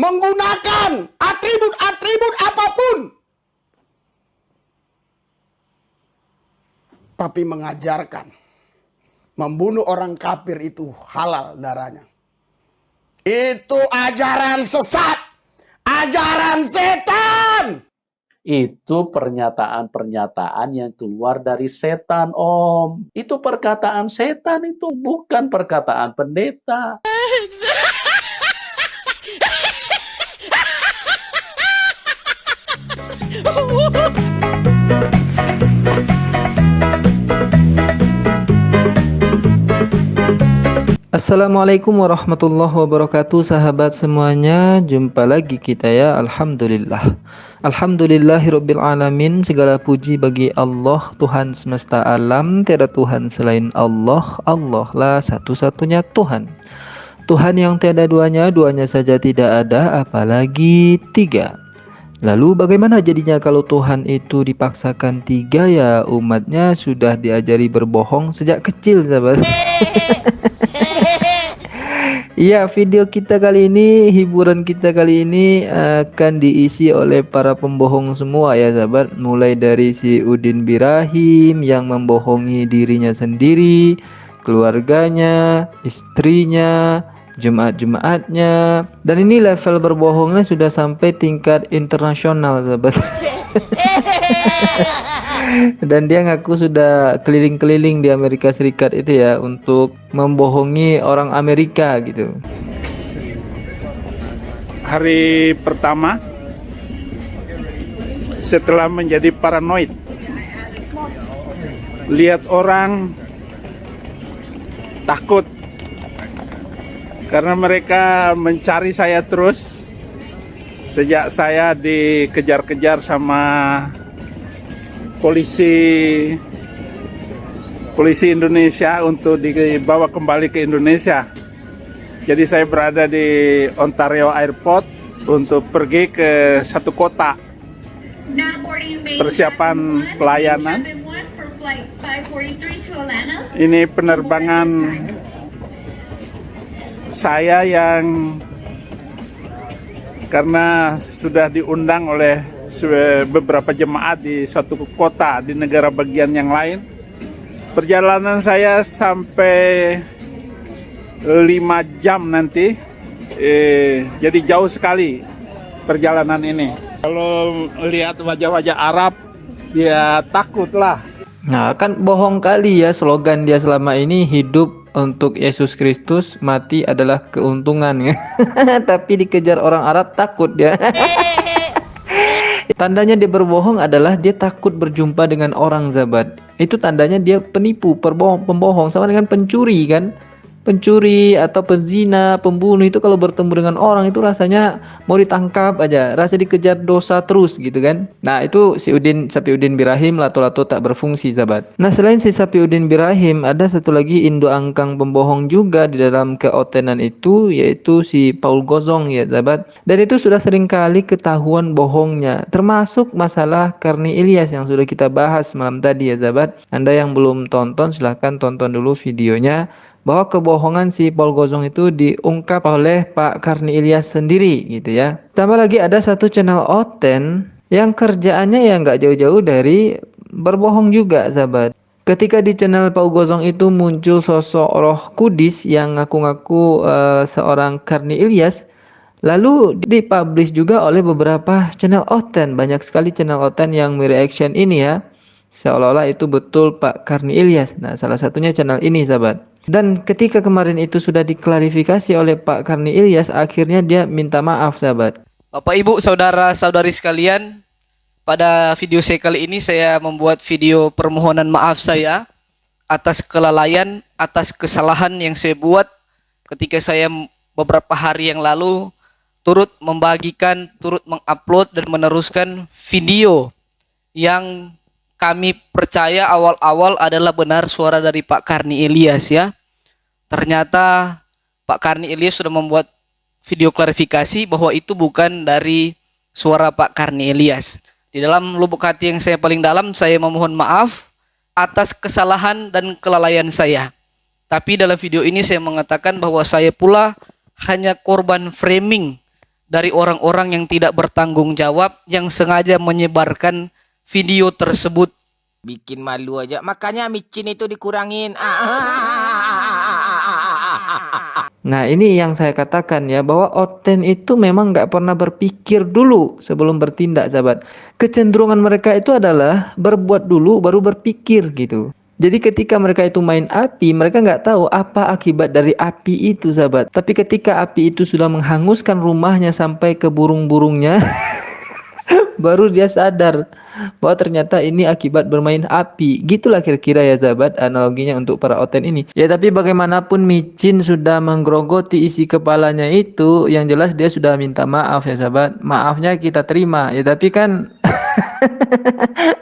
menggunakan atribut-atribut apapun, tapi mengajarkan membunuh orang kafir itu halal darahnya. Itu ajaran sesat, ajaran setan. Itu pernyataan-pernyataan yang keluar dari setan, Om. Itu perkataan setan, itu bukan perkataan pendeta. Assalamualaikum warahmatullahi wabarakatuh, sahabat semuanya. Jumpa lagi kita ya. Alhamdulillah. Alhamdulillahirabbil alamin. Segala puji bagi Allah, Tuhan semesta alam. Tiada Tuhan selain Allah. Allah lah satu-satunya Tuhan. Tuhan yang tiada duanya, duanya saja tidak ada, apalagi tiga. Lalu bagaimana jadinya kalau Tuhan itu dipaksakan tiga? Ya umatnya sudah diajari berbohong sejak kecil, sahabat. Iya, video kita kali ini, hiburan kita kali ini akan diisi oleh para pembohong semua ya sahabat. Mulai dari si Udin Birahim yang membohongi dirinya sendiri, keluarganya, istrinya, jemaat-jemaatnya. Dan ini level berbohongnya sudah sampai tingkat internasional sahabat. Dan dia ngaku sudah keliling-keliling di Amerika Serikat itu ya, untuk membohongi orang Amerika gitu. Hari pertama setelah menjadi paranoid, lihat orang takut karena mereka mencari saya terus sejak saya dikejar-kejar sama polisi Indonesia untuk dibawa kembali ke Indonesia. Jadi saya berada di Ontario Airport untuk pergi ke satu kota. Persiapan pelayanan. Ini penerbangan saya yang karena sudah diundang oleh beberapa jemaat di suatu kota di negara bagian yang lain. Perjalanan saya sampai 5 jam nanti, jadi jauh sekali perjalanan ini. Kalau lihat wajah-wajah Arab, ya takutlah. Nah, kan bohong kali ya slogan dia selama ini, hidup untuk Yesus Kristus, mati adalah keuntungan. Tapi dikejar orang Arab takut dia. Tandanya dia berbohong adalah dia takut berjumpa dengan orang, sahabat. Itu tandanya dia penipu, pembohong, sama dengan pencuri kan. Pencuri atau penzina, pembunuh itu kalau bertemu dengan orang itu rasanya mau ditangkap aja, rasa dikejar dosa terus gitu kan. Nah itu si Sapiudin Birahim lato-lato tak berfungsi, sahabat. Nah selain si Sapiudin Birahim, ada satu lagi Indo angkang pembohong juga di dalam keotenan itu, yaitu si Paul Gozong ya sahabat. Dan itu sudah sering kali ketahuan bohongnya, termasuk masalah Karni Ilyas yang sudah kita bahas malam tadi ya sahabat. Anda yang belum tonton silahkan tonton dulu videonya, bahwa kebohongan si Paul Gozong itu diungkap oleh Pak Karni Ilyas sendiri gitu ya. Tambah lagi ada satu channel Oten yang kerjaannya ya nggak jauh-jauh dari berbohong juga sahabat. Ketika di channel Paul Gozong itu muncul sosok Roh Kudus yang ngaku-ngaku seorang Karni Ilyas, lalu dipublish juga oleh beberapa channel Oten. Banyak sekali channel Oten yang mereaction ini ya, seolah-olah itu betul Pak Karni Ilyas. Nah salah satunya channel ini sahabat. Dan ketika kemarin itu sudah diklarifikasi oleh Pak Karni Ilyas, akhirnya dia minta maaf sahabat. Bapak Ibu saudara-saudari sekalian, pada video saya kali ini saya membuat video permohonan maaf saya atas kelalaian, atas kesalahan yang saya buat ketika saya beberapa hari yang lalu turut membagikan, turut mengupload dan meneruskan video yang kami percaya awal-awal adalah benar suara dari Pak Karni Ilyas ya. Ternyata Pak Karni Ilyas sudah membuat video klarifikasi bahwa itu bukan dari suara Pak Karni Ilyas. Di dalam lubuk hati yang saya paling dalam, saya memohon maaf atas kesalahan dan kelalaian saya. Tapi dalam video ini saya mengatakan bahwa saya pula hanya korban framing dari orang-orang yang tidak bertanggung jawab yang sengaja menyebarkan video tersebut. Bikin malu aja. Makanya micin itu dikurangin. Nah, ini yang saya katakan ya, bahwa Oten itu memang nggak pernah berpikir dulu sebelum bertindak, sahabat. Kecenderungan mereka itu adalah berbuat dulu baru berpikir gitu. Jadi ketika mereka itu main api, mereka nggak tahu apa akibat dari api itu, sahabat. Tapi ketika api itu sudah menghanguskan rumahnya sampai ke burung-burungnya, baru dia sadar bahwa ternyata ini akibat bermain api. Gitulah kira-kira ya, sahabat, analoginya untuk para Oten ini. Ya, tapi bagaimanapun micin sudah menggerogoti isi kepalanya itu, yang jelas dia sudah minta maaf ya, sahabat. Maafnya kita terima. Ya, tapi kan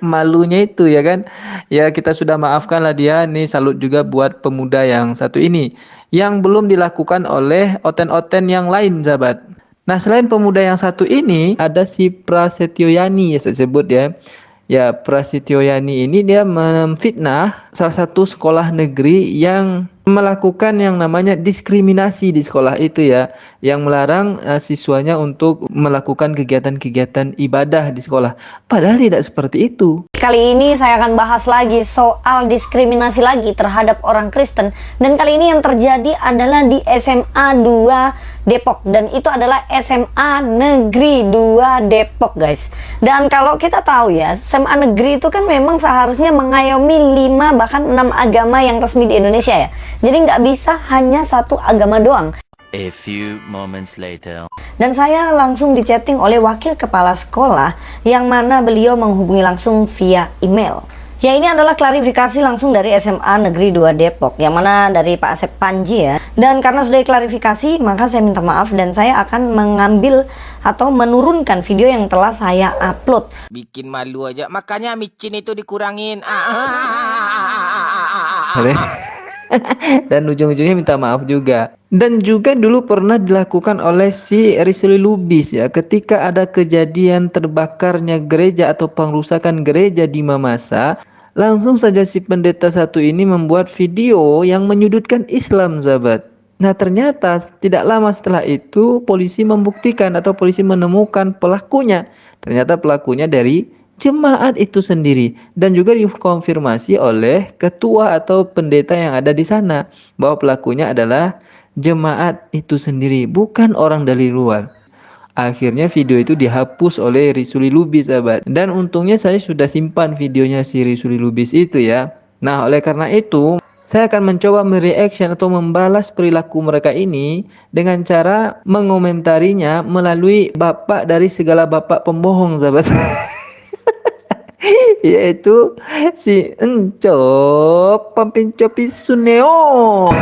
malunya itu ya kan. Ya, kita sudah maafkan lah dia. Nih, salut juga buat pemuda yang satu ini yang belum dilakukan oleh Oten-Oten yang lain, sahabat. Nah, selain pemuda yang satu ini, ada si Prasetyo Yani ya saya sebut ya. Ya, Prasetyo Yani ini dia memfitnah salah satu sekolah negeri yang melakukan yang namanya diskriminasi di sekolah itu ya, yang melarang siswanya untuk melakukan kegiatan-kegiatan ibadah di sekolah. Padahal tidak seperti itu. Kali ini saya akan bahas lagi soal diskriminasi lagi terhadap orang Kristen. Dan kali ini yang terjadi adalah di SMA 2 Depok. Dan itu adalah SMA Negeri 2 Depok, guys. Dan kalau kita tahu ya, SMA Negeri itu kan memang seharusnya mengayomi 5 bahkan 6 agama yang resmi di Indonesia ya. Jadi nggak bisa hanya satu agama doang. A few moments later. Dan saya langsung dichatting oleh wakil kepala sekolah yang mana beliau menghubungi langsung via email. Ya, ini adalah klarifikasi langsung dari SMA Negeri 2 Depok, yang mana dari Pak Asep Panji ya. Dan karena sudah diklarifikasi, maka saya minta maaf dan saya akan mengambil atau menurunkan video yang telah saya upload. Bikin malu aja. Makanya micin itu dikurangin. Dan ujung-ujungnya minta maaf juga. Dan juga dulu pernah dilakukan oleh si Rizly Lubis ya, ketika ada kejadian terbakarnya gereja atau pengrusakan gereja di Mamasa, langsung saja si pendeta satu ini membuat video yang menyudutkan Islam, sahabat. Nah, ternyata tidak lama setelah itu polisi membuktikan atau polisi menemukan pelakunya. Ternyata pelakunya dari jemaat itu sendiri, dan juga dikonfirmasi oleh ketua atau pendeta yang ada di sana bahwa pelakunya adalah jemaat itu sendiri, bukan orang dari luar. Akhirnya video itu dihapus oleh Rizly Lubis, sahabat. Dan untungnya saya sudah simpan videonya si Rizly Lubis itu ya. Nah, oleh karena itu saya akan mencoba mereaction atau membalas perilaku mereka ini dengan cara mengomentarinya melalui bapak dari segala bapak pembohong, sahabat. Yaitu si Encok Papinco Pisuneo.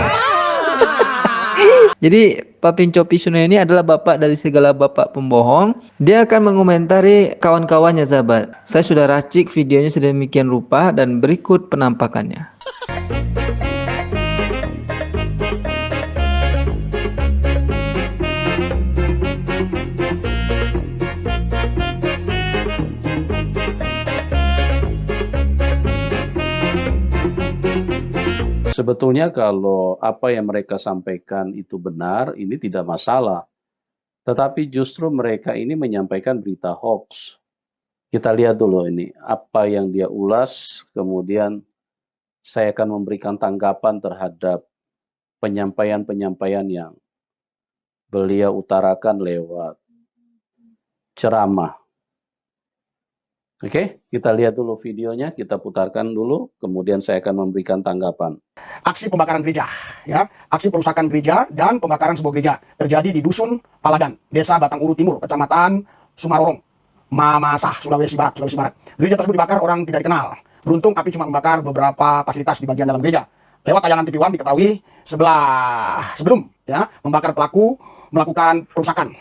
Jadi Papinco Pisuneo ini adalah bapak dari segala bapak pembohong. Dia akan mengomentari kawan-kawannya, sahabat. Saya sudah racik videonya sedemikian rupa dan berikut penampakannya. Sebetulnya kalau apa yang mereka sampaikan itu benar, ini tidak masalah. Tetapi justru mereka ini menyampaikan berita hoax. Kita lihat dulu ini, apa yang dia ulas, kemudian saya akan memberikan tanggapan terhadap penyampaian-penyampaian yang beliau utarakan lewat ceramah. Oke, kita lihat dulu videonya, kita putarkan dulu, kemudian saya akan memberikan tanggapan. Aksi pembakaran gereja, ya, aksi perusakan gereja dan pembakaran sebuah gereja terjadi di Dusun Paladan, Desa Batang Uru Timur, Kecamatan Sumarorong, Mamasa, Sulawesi Barat. Gereja tersebut dibakar orang tidak dikenal. Beruntung api cuma membakar beberapa fasilitas di bagian dalam gereja. Lewat tayangan TV One diketahui sebelum ya membakar pelaku melakukan perusakan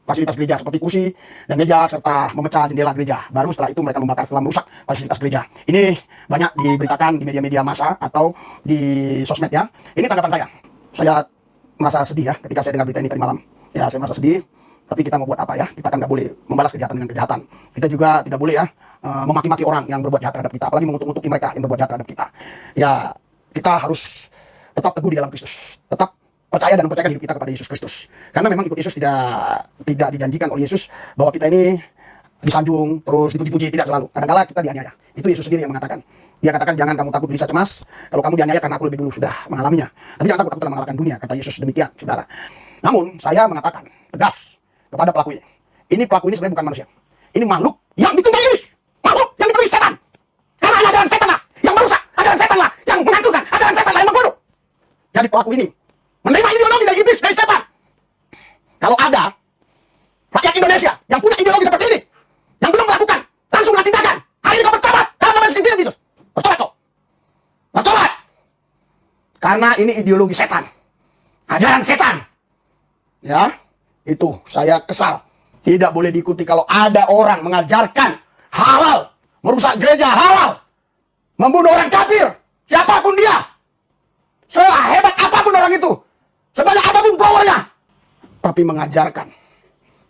fasilitas gereja seperti kursi dan meja serta memecah jendela gereja. Baru setelah itu mereka membakar setelah merusak fasilitas gereja. Ini banyak diberitakan di media-media massa atau di sosmed ya. Ini tanggapan saya. Saya merasa sedih ya ketika saya dengar berita ini tadi malam. Ya, saya merasa sedih. Tapi kita mau buat apa ya? Kita kan nggak boleh membalas kejahatan dengan kejahatan. Kita juga tidak boleh ya memaki-maki orang yang berbuat jahat terhadap kita, apalagi mengutuk-ngutuki mereka yang berbuat jahat terhadap kita. Ya, kita harus tetap teguh di dalam Kristus. Tetap percaya dan mempercayakan hidup kita kepada Yesus Kristus. Karena memang ikut Yesus tidak dijanjikan oleh Yesus bahwa kita ini disanjung, terus dipuji-puji, tidak selalu. Kadang-kala kita dianiaya. Itu Yesus sendiri yang mengatakan. Dia katakan, jangan kamu takut gelisah cemas, kalau kamu dianiaya karena aku lebih dulu sudah mengalaminya. Tapi jangan takut, aku telah mengalahkan dunia, kata Yesus demikian, saudara. Namun, saya mengatakan tegas kepada pelaku ini. Ini pelaku ini sebenarnya bukan manusia. Ini makhluk yang ditunggangi iblis. Makhluk yang dipenuhi setan. Karena ajaran setan lah yang merusak, ajaran setan lah yang menghancurkan, ajaran setan lah yang membunuh. Jadi pelaku ini menerima ideologi dari iblis, dari setan. Kalau ada rakyat Indonesia yang punya ideologi seperti ini, yang belum melakukan, langsunglah tindakan. Hari ini kau bertobat, karena nama Yesus Kristus. Bertobat kau. Bertobat. Karena ini ideologi setan. Ajaran setan. Ya, itu saya kesal. Tidak boleh diikuti kalau ada orang mengajarkan halal, merusak gereja halal, membunuh orang kafir, siapapun dia. Sehebat apapun orang itu, sebanyak apapun powernya, tapi mengajarkan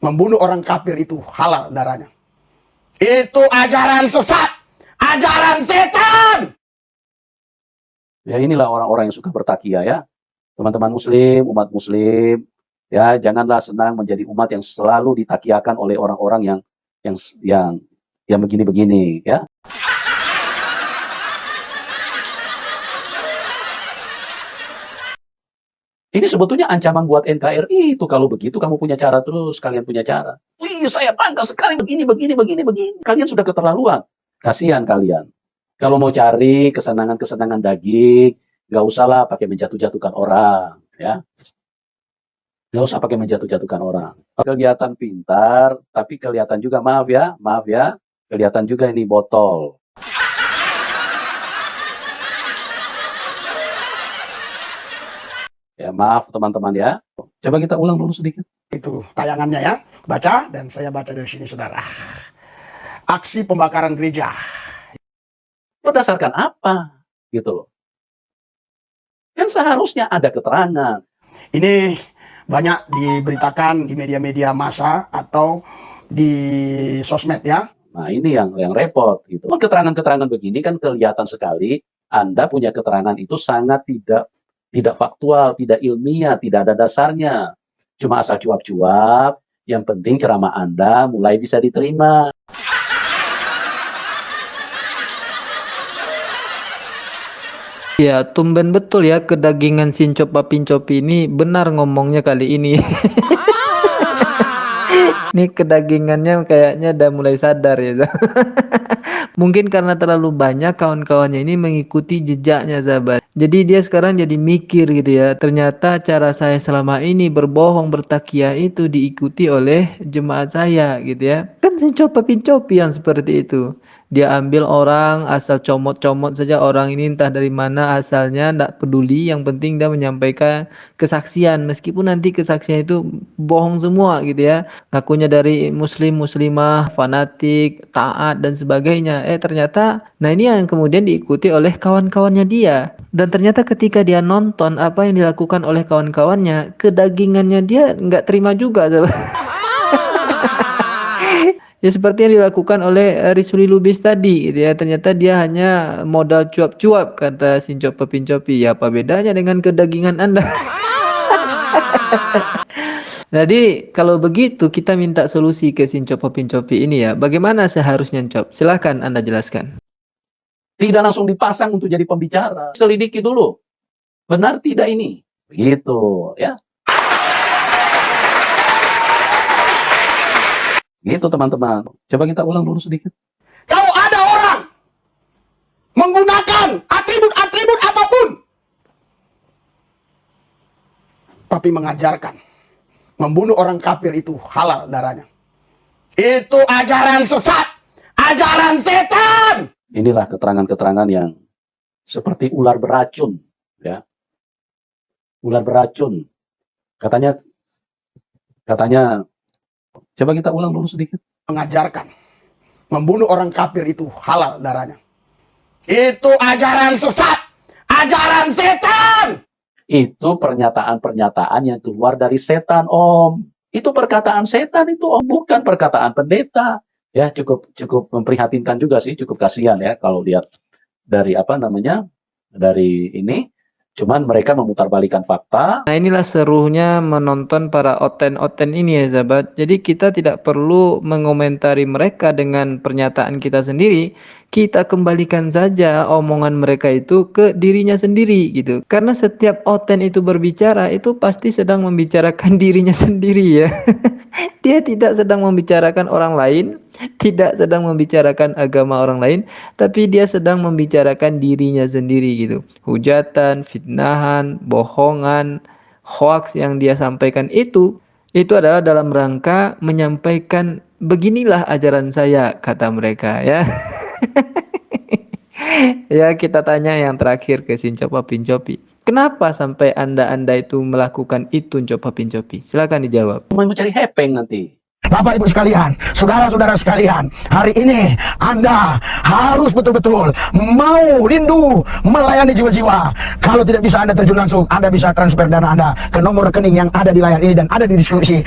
membunuh orang kafir itu halal darahnya. Itu ajaran sesat, ajaran setan. Ya inilah orang-orang yang suka bertakia ya. Teman-teman muslim, umat muslim, ya janganlah senang menjadi umat yang selalu ditakiakan oleh orang-orang yang begini-begini ya. Ini sebetulnya ancaman buat NKRI itu. Kalau begitu kamu punya cara terus, kalian punya cara. Wih, saya bangga sekali begini. Kalian sudah keterlaluan. Kasihan kalian. Kalau mau cari kesenangan-kesenangan daging, nggak usahlah pakai menjatuh-jatuhkan orang, ya. Nggak usah pakai menjatuh-jatuhkan orang. Kelihatan pintar, tapi kelihatan juga maaf ya, kelihatan juga ini botol. Ya, maaf teman-teman ya. Coba kita ulang dulu sedikit. Itu tayangannya ya. Baca, dan saya baca dari sini saudara. Aksi pembakaran gereja. Berdasarkan apa? Gitu loh. Kan seharusnya ada keterangan. Ini banyak diberitakan di media-media massa atau di sosmed ya. Nah ini yang repot gitu. Keterangan-keterangan begini kan kelihatan sekali Anda punya keterangan itu sangat tidak faktual, tidak ilmiah, tidak ada dasarnya. Cuma asal cuap-cuap, yang penting ceramah Anda mulai bisa diterima. Ya, tumben betul ya kedagingan Sincop Papincopi ini benar ngomongnya kali ini. Ini kedagingannya kayaknya udah mulai sadar ya. Mungkin karena terlalu banyak kawan-kawannya ini mengikuti jejaknya sahabat. Jadi dia sekarang jadi mikir gitu ya. Ternyata cara saya selama ini berbohong bertakia itu diikuti oleh jemaat saya gitu ya. Kan Sincop Papincopi yang seperti itu. Dia ambil orang asal comot-comot saja orang ini entah dari mana asalnya, tidak peduli, yang penting dia menyampaikan kesaksian meskipun nanti kesaksian itu bohong semua gitu ya. Ngakunya dari muslim, muslimah, fanatik, taat dan sebagainya. Ternyata nah ini yang kemudian diikuti oleh kawan-kawannya dia. Dan ternyata ketika dia nonton apa yang dilakukan oleh kawan-kawannya, kedagingannya dia nggak terima juga. Ya seperti yang dilakukan oleh Rizuli Lubis tadi gitu ya. Ternyata dia hanya modal cuap-cuap kata Sincop Papincopi. Ya apa bedanya dengan kedagingan Anda? Jadi kalau begitu kita minta solusi ke Sincop Papincopi ini ya. Bagaimana seharusnya Cop? Silahkan Anda jelaskan. Tidak langsung dipasang untuk jadi pembicara. Selidiki dulu. Benar tidak ini? Begitu ya. Gitu teman-teman. Coba kita ulang dulu sedikit. Kalau ada orang menggunakan atribut-atribut apapun, tapi mengajarkan membunuh orang kafir itu halal darahnya. Itu ajaran sesat, ajaran setan. Inilah keterangan-keterangan yang seperti ular beracun, ya. Ular beracun. Katanya coba kita ulang dulu sedikit. Mengajarkan membunuh orang kafir itu halal darahnya. Itu ajaran sesat, ajaran setan. Itu pernyataan-pernyataan yang keluar dari setan, Om. Itu perkataan setan itu, Om, bukan perkataan pendeta. Ya, cukup memprihatinkan juga sih, cukup kasihan ya kalau lihat dari dari ini Cuman mereka memutarbalikkan fakta. Nah, inilah serunya menonton para oten-oten ini ya sahabat. Jadi kita tidak perlu mengomentari mereka dengan pernyataan kita sendiri. Kita kembalikan saja omongan mereka itu ke dirinya sendiri gitu. Karena setiap oten itu berbicara itu pasti sedang membicarakan dirinya sendiri ya. Dia tidak sedang membicarakan orang lain, tidak sedang membicarakan agama orang lain, tapi dia sedang membicarakan dirinya sendiri gitu. Hujatan, fitnahan, bohongan, hoaks yang dia sampaikan itu adalah dalam rangka menyampaikan beginilah ajaran saya, kata mereka ya. Ya, kita tanya yang terakhir ke Sincopa Pincopi. Kenapa sampai Anda itu melakukan itu, Copa Pincopi? Silakan dijawab. Mau cari hepeng nanti. Bapak Ibu sekalian, saudara-saudara sekalian, hari ini Anda harus betul-betul mau rindu melayani jiwa-jiwa. Kalau tidak bisa Anda terjun langsung, Anda bisa transfer dana Anda ke nomor rekening yang ada di layar ini dan ada di deskripsi.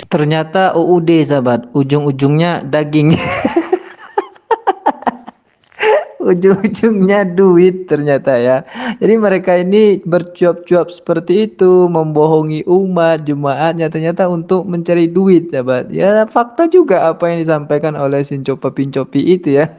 Ternyata UUD sahabat, ujung-ujungnya daging. Ujung-ujungnya duit ternyata ya. Jadi mereka ini bercuap-cuap seperti itu, membohongi umat, jemaatnya ternyata untuk mencari duit sahabat. Ya fakta juga apa yang disampaikan oleh Sincopa Pincopi itu ya.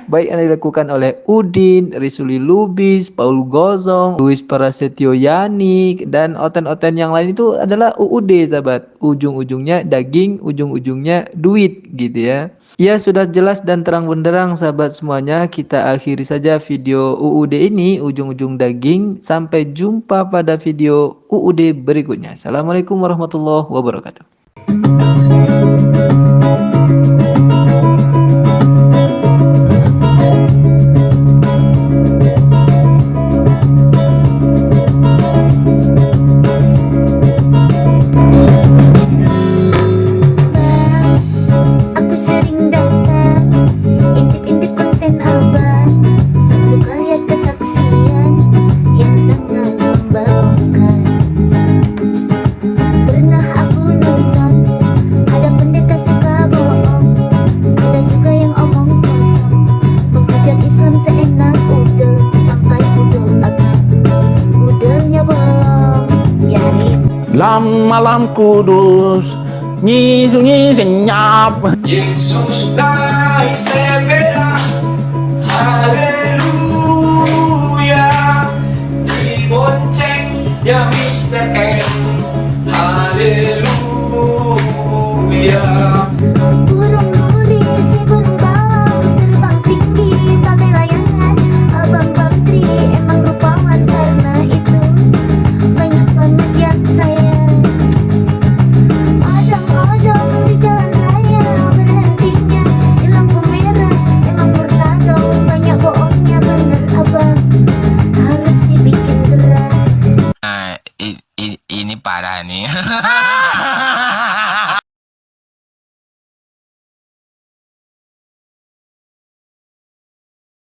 Baik yang dilakukan oleh Udin, Risuli Lubis, Paul Gozong, Luis Prasetyo Yani, dan oten-oten yang lain itu adalah UUD sahabat. Ujung-ujungnya daging, ujung-ujungnya duit gitu ya. Ya sudah jelas dan terang benderang sahabat semuanya, kita akhiri saja video UUD ini, ujung-ujung daging. Sampai jumpa pada video UUD berikutnya. Assalamualaikum warahmatullahi wabarakatuh. Malam kudus, nyi senyap. Yesus naik sepeda, haleluya, dibonceng ya Mr. M, haleluya. Burung nuri si burung galau terbang tinggi bagai layangan. Abang Bantri emang rupawan, karena itu banyak banget yang sayang. Odong-odong di jalan raya, berhentinya di lampu merah. Emang murtado, banyak bohongnya, bener abang, harus dibikin gerak. Ini parah nih.